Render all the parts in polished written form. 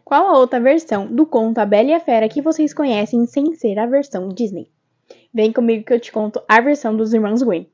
Qual a outra versão do conto A Bela e a Fera que vocês conhecem sem ser a versão Disney? Vem comigo que eu te conto a versão dos irmãos Grimm.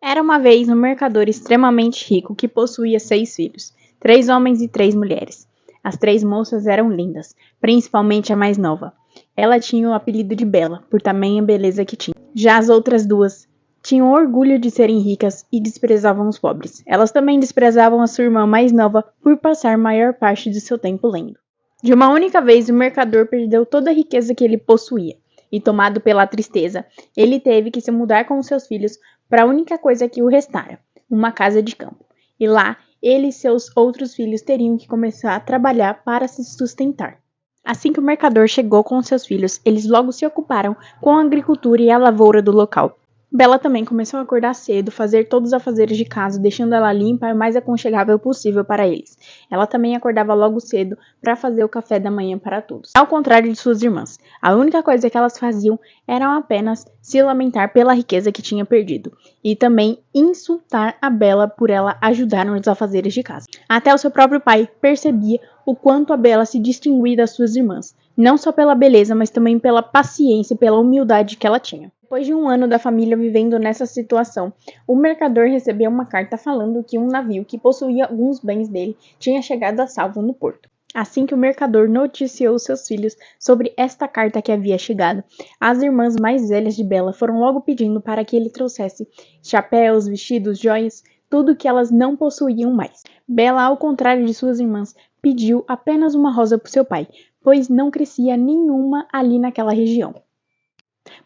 Era uma vez um mercador extremamente rico que possuía 6 filhos, 3 homens e 3 mulheres. As 3 moças eram lindas, principalmente a mais nova. Ela tinha o apelido de Bela, por tamanha beleza que tinha. Já as outras 2 tinham orgulho de serem ricas e desprezavam os pobres. Elas também desprezavam a sua irmã mais nova por passar maior parte de seu tempo lendo. De uma única vez, o mercador perdeu toda a riqueza que ele possuía, e tomado pela tristeza, ele teve que se mudar com seus filhos para a única coisa que o restara, uma casa de campo. E lá, ele e seus outros filhos teriam que começar a trabalhar para se sustentar. Assim que o mercador chegou com seus filhos, eles logo se ocuparam com a agricultura e a lavoura do local. Bela também começou a acordar cedo, fazer todos os afazeres de casa, deixando ela limpa e mais aconchegável possível para eles. Ela também acordava logo cedo para fazer o café da manhã para todos. Ao contrário de suas irmãs, a única coisa que elas faziam era apenas se lamentar pela riqueza que tinha perdido e também insultar a Bela por ela ajudar nos afazeres de casa. Até o seu próprio pai percebia o quanto a Bela se distinguia das suas irmãs, não só pela beleza, mas também pela paciência e pela humildade que ela tinha. Depois de um ano da família vivendo nessa situação, o mercador recebeu uma carta falando que um navio que possuía alguns bens dele tinha chegado a salvo no porto. Assim que o mercador noticiou seus filhos sobre esta carta que havia chegado, as irmãs mais velhas de Bela foram logo pedindo para que ele trouxesse chapéus, vestidos, joias, tudo que elas não possuíam mais. Bela, ao contrário de suas irmãs, pediu apenas uma rosa para seu pai, pois não crescia nenhuma ali naquela região.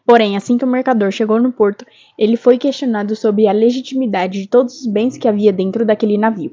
Porém, assim que o mercador chegou no porto, ele foi questionado sobre a legitimidade de todos os bens que havia dentro daquele navio.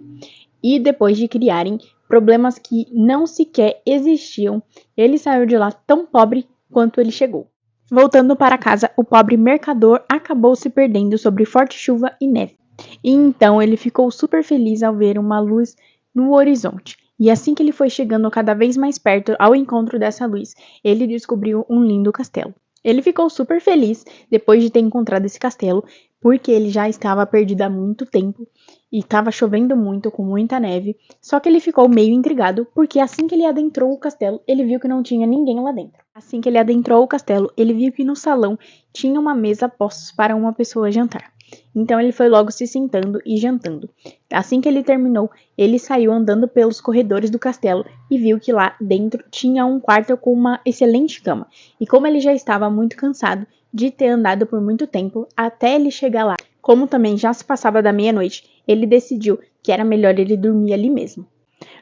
E depois de criarem problemas que não sequer existiam, ele saiu de lá tão pobre quanto ele chegou. Voltando para casa, o pobre mercador acabou se perdendo sobre forte chuva e neve. E então ele ficou super feliz ao ver uma luz no horizonte. E assim que ele foi chegando cada vez mais perto ao encontro dessa luz, ele descobriu um lindo castelo. Ele ficou super feliz depois de ter encontrado esse castelo, porque ele já estava perdido há muito tempo e estava chovendo muito, com muita neve. Só que ele ficou meio intrigado, porque assim que ele adentrou o castelo, ele viu que não tinha ninguém lá dentro. Assim que ele adentrou o castelo, ele viu que no salão tinha uma mesa postos para uma pessoa jantar. Então ele foi logo se sentando e jantando. Assim que ele terminou, ele saiu andando pelos corredores do castelo e viu que lá dentro tinha um quarto com uma excelente cama. E como ele já estava muito cansado de ter andado por muito tempo até ele chegar lá, como também já se passava da meia-noite, ele decidiu que era melhor ele dormir ali mesmo.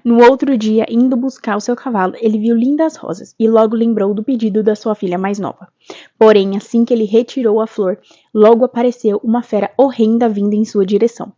No outro dia, indo buscar o seu cavalo, ele viu lindas rosas e logo lembrou do pedido da sua filha mais nova. Porém, assim que ele retirou a flor, logo apareceu uma fera horrenda vindo em sua direção.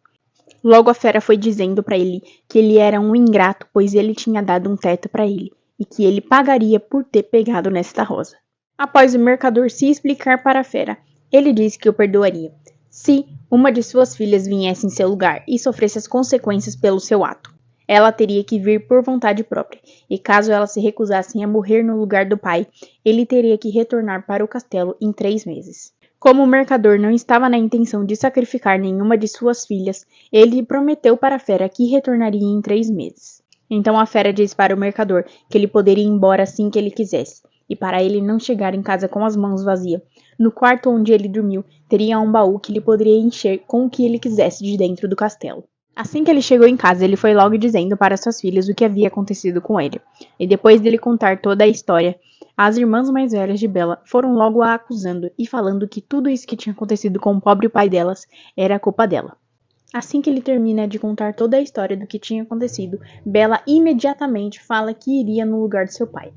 Logo a fera foi dizendo para ele que ele era um ingrato, pois ele tinha dado um teto para ele e que ele pagaria por ter pegado nesta rosa. Após o mercador se explicar para a fera, ele disse que o perdoaria, se uma de suas filhas viesse em seu lugar e sofresse as consequências pelo seu ato. Ela teria que vir por vontade própria, e caso ela se recusasse a morrer no lugar do pai, ele teria que retornar para o castelo em 3 meses. Como o mercador não estava na intenção de sacrificar nenhuma de suas filhas, ele prometeu para a fera que retornaria em 3 meses. Então a fera disse para o mercador que ele poderia ir embora assim que ele quisesse, e para ele não chegar em casa com as mãos vazias, no quarto onde ele dormiu teria um baú que ele poderia encher com o que ele quisesse de dentro do castelo. Assim que ele chegou em casa, ele foi logo dizendo para suas filhas o que havia acontecido com ele. E depois dele contar toda a história, as irmãs mais velhas de Bela foram logo a acusando e falando que tudo isso que tinha acontecido com o pobre pai delas era culpa dela. Assim que ele termina de contar toda a história do que tinha acontecido, Bela imediatamente fala que iria no lugar de seu pai.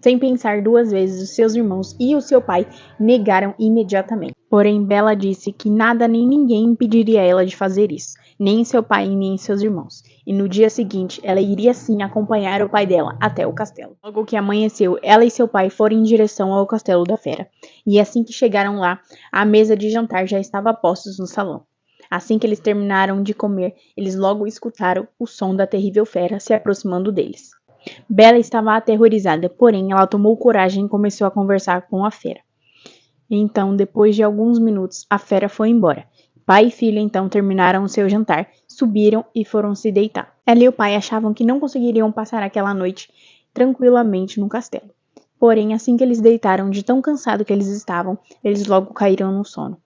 Sem pensar 2 vezes, os seus irmãos e o seu pai negaram imediatamente. Porém, Bela disse que nada nem ninguém impediria ela de fazer isso, nem seu pai nem seus irmãos. E no dia seguinte, ela iria sim acompanhar o pai dela até o castelo. Logo que amanheceu, ela e seu pai foram em direção ao castelo da fera. E assim que chegaram lá, a mesa de jantar já estava postos no salão. Assim que eles terminaram de comer, eles logo escutaram o som da terrível fera se aproximando deles. Bela estava aterrorizada, porém ela tomou coragem e começou a conversar com a fera. Então, depois de alguns minutos, a fera foi embora. Pai e filha então terminaram o seu jantar, subiram e foram se deitar. Ela e o pai achavam que não conseguiriam passar aquela noite tranquilamente no castelo. Porém, assim que eles deitaram, de tão cansado que eles estavam, eles logo caíram no sono.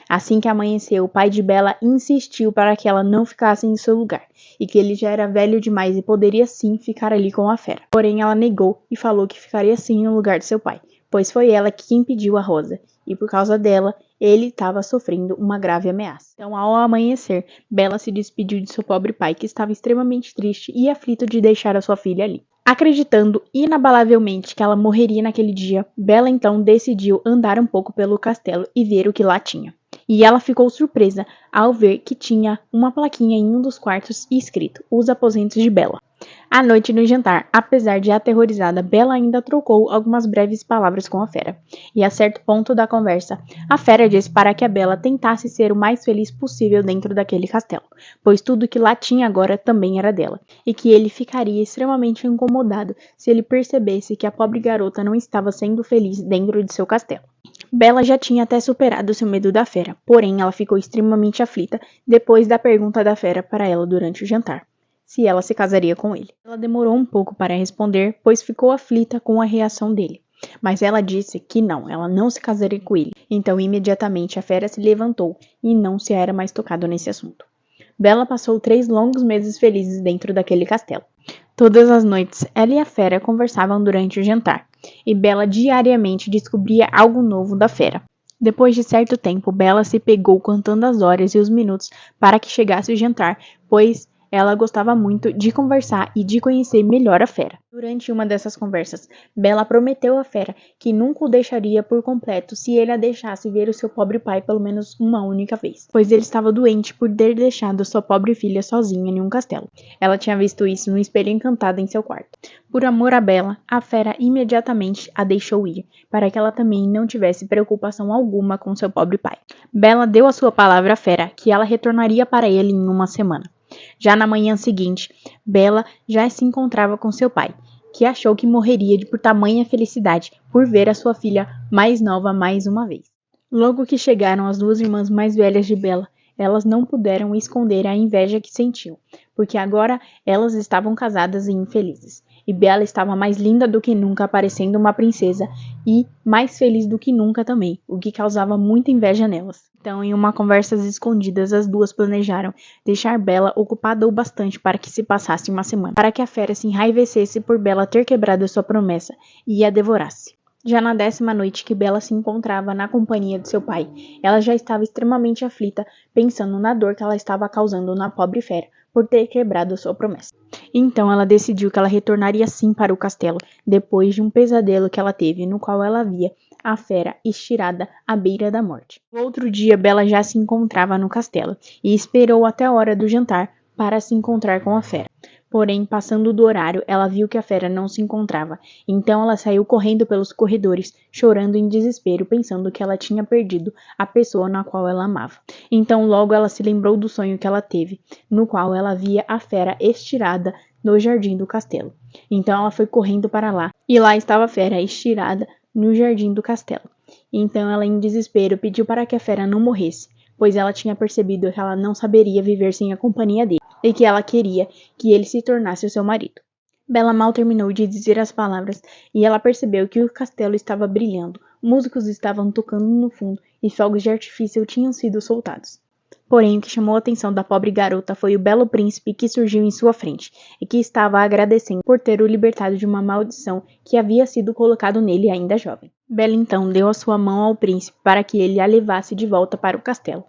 Assim que amanheceu, o pai de Bella insistiu para que ela não ficasse em seu lugar, e que ele já era velho demais e poderia sim ficar ali com a fera. Porém, ela negou e falou que ficaria sim no lugar de seu pai, pois foi ela que impediu a Rosa, e por causa dela, ele estava sofrendo uma grave ameaça. Então, ao amanhecer, Bella se despediu de seu pobre pai, que estava extremamente triste e aflito de deixar a sua filha ali. Acreditando inabalavelmente que ela morreria naquele dia, Bella então decidiu andar um pouco pelo castelo e ver o que lá tinha. E ela ficou surpresa ao ver que tinha uma plaquinha em um dos quartos escrito: Os aposentos de Bella. À noite no jantar, apesar de aterrorizada, Bella ainda trocou algumas breves palavras com a fera. E a certo ponto da conversa, a fera disse para que a Bella tentasse ser o mais feliz possível dentro daquele castelo, pois tudo que lá tinha agora também era dela, e que ele ficaria extremamente incomodado se ele percebesse que a pobre garota não estava sendo feliz dentro de seu castelo. Bella já tinha até superado seu medo da fera, porém ela ficou extremamente aflita depois da pergunta da fera para ela durante o jantar, se ela se casaria com ele. Ela demorou um pouco para responder, pois ficou aflita com a reação dele. Mas ela disse que não, ela não se casaria com ele. Então imediatamente a fera se levantou e não se era mais tocado nesse assunto. Bella passou 3 longos meses felizes dentro daquele castelo. Todas as noites, ela e a fera conversavam durante o jantar, e Bella diariamente descobria algo novo da fera. Depois de certo tempo, Bella se pegou contando as horas e os minutos para que chegasse o jantar, pois ela gostava muito de conversar e de conhecer melhor a fera. Durante uma dessas conversas, Bella prometeu à fera que nunca o deixaria por completo se ele a deixasse ver o seu pobre pai pelo menos uma única vez, pois ele estava doente por ter deixado sua pobre filha sozinha em um castelo. Ela tinha visto isso no espelho encantado em seu quarto. Por amor a Bella, a fera imediatamente a deixou ir, para que ela também não tivesse preocupação alguma com seu pobre pai. Bella deu a sua palavra à fera que ela retornaria para ele em uma semana. Já na manhã seguinte, Bella já se encontrava com seu pai, que achou que morreria por tamanha felicidade por ver a sua filha mais nova mais uma vez. Logo que chegaram as 2 irmãs mais velhas de Bella, elas não puderam esconder a inveja que sentiam, porque agora elas estavam casadas e infelizes. E Bella estava mais linda do que nunca, parecendo uma princesa, e mais feliz do que nunca também, o que causava muita inveja nelas. Então, em uma conversa escondidas, as duas planejaram deixar Bella ocupada o bastante para que se passasse uma semana, para que a fera se enraivecesse por Bella ter quebrado sua promessa e a devorasse. Já na 10ª noite que Bella se encontrava na companhia de seu pai, ela já estava extremamente aflita, pensando na dor que ela estava causando na pobre fera por ter quebrado sua promessa. Então ela decidiu que ela retornaria sim para o castelo, depois de um pesadelo que ela teve, no qual ela via a fera estirada à beira da morte. No outro dia, Bella já se encontrava no castelo e esperou até a hora do jantar para se encontrar com a fera. Porém, passando do horário, ela viu que a fera não se encontrava, então ela saiu correndo pelos corredores, chorando em desespero, pensando que ela tinha perdido a pessoa na qual ela amava. Então logo ela se lembrou do sonho que ela teve, no qual ela via a fera estirada no jardim do castelo. Então ela foi correndo para lá, e lá estava a fera estirada no jardim do castelo. Então ela, em desespero, pediu para que a fera não morresse, pois ela tinha percebido que ela não saberia viver sem a companhia dele, e que ela queria que ele se tornasse o seu marido. Bella mal terminou de dizer as palavras, e ela percebeu que o castelo estava brilhando, músicos estavam tocando no fundo, e fogos de artifício tinham sido soltados. Porém, o que chamou a atenção da pobre garota foi o belo príncipe que surgiu em sua frente, e que estava agradecendo por ter o libertado de uma maldição que havia sido colocado nele ainda jovem. Bella então deu a sua mão ao príncipe para que ele a levasse de volta para o castelo,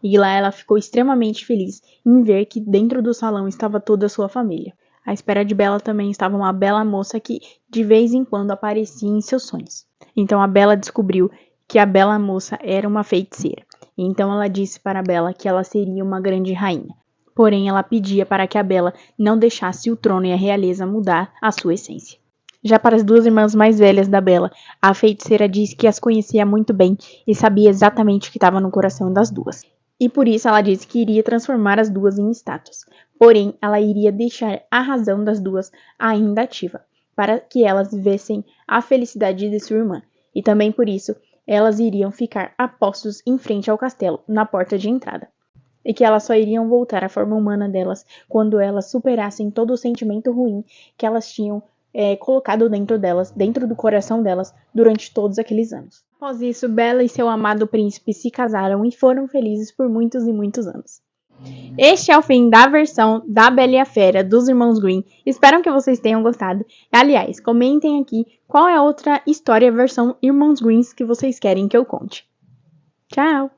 e lá ela ficou extremamente feliz em ver que dentro do salão estava toda a sua família. À espera de Bella também estava uma bela moça que de vez em quando aparecia em seus sonhos. Então a Bella descobriu que a bela moça era uma feiticeira. Então ela disse para Bella que ela seria uma grande rainha. Porém, ela pedia para que a Bella não deixasse o trono e a realeza mudar a sua essência. Já para as 2 irmãs mais velhas da Bella, a feiticeira disse que as conhecia muito bem e sabia exatamente o que estava no coração das duas. E por isso ela disse que iria transformar as duas em estátuas. Porém, ela iria deixar a razão das duas ainda ativa, para que elas vivessem a felicidade de sua irmã. E também por isso, elas iriam ficar a postos em frente ao castelo, na porta de entrada. E que elas só iriam voltar à forma humana delas quando elas superassem todo o sentimento ruim que elas tinham colocado dentro delas, dentro do coração delas, durante todos aqueles anos. Após isso, Bella e seu amado príncipe se casaram e foram felizes por muitos e muitos anos. Este é o fim da versão da Bela e a Fera dos Irmãos Grimm. Espero que vocês tenham gostado. Aliás, comentem aqui qual é a outra história versão Irmãos Grimm que vocês querem que eu conte. Tchau!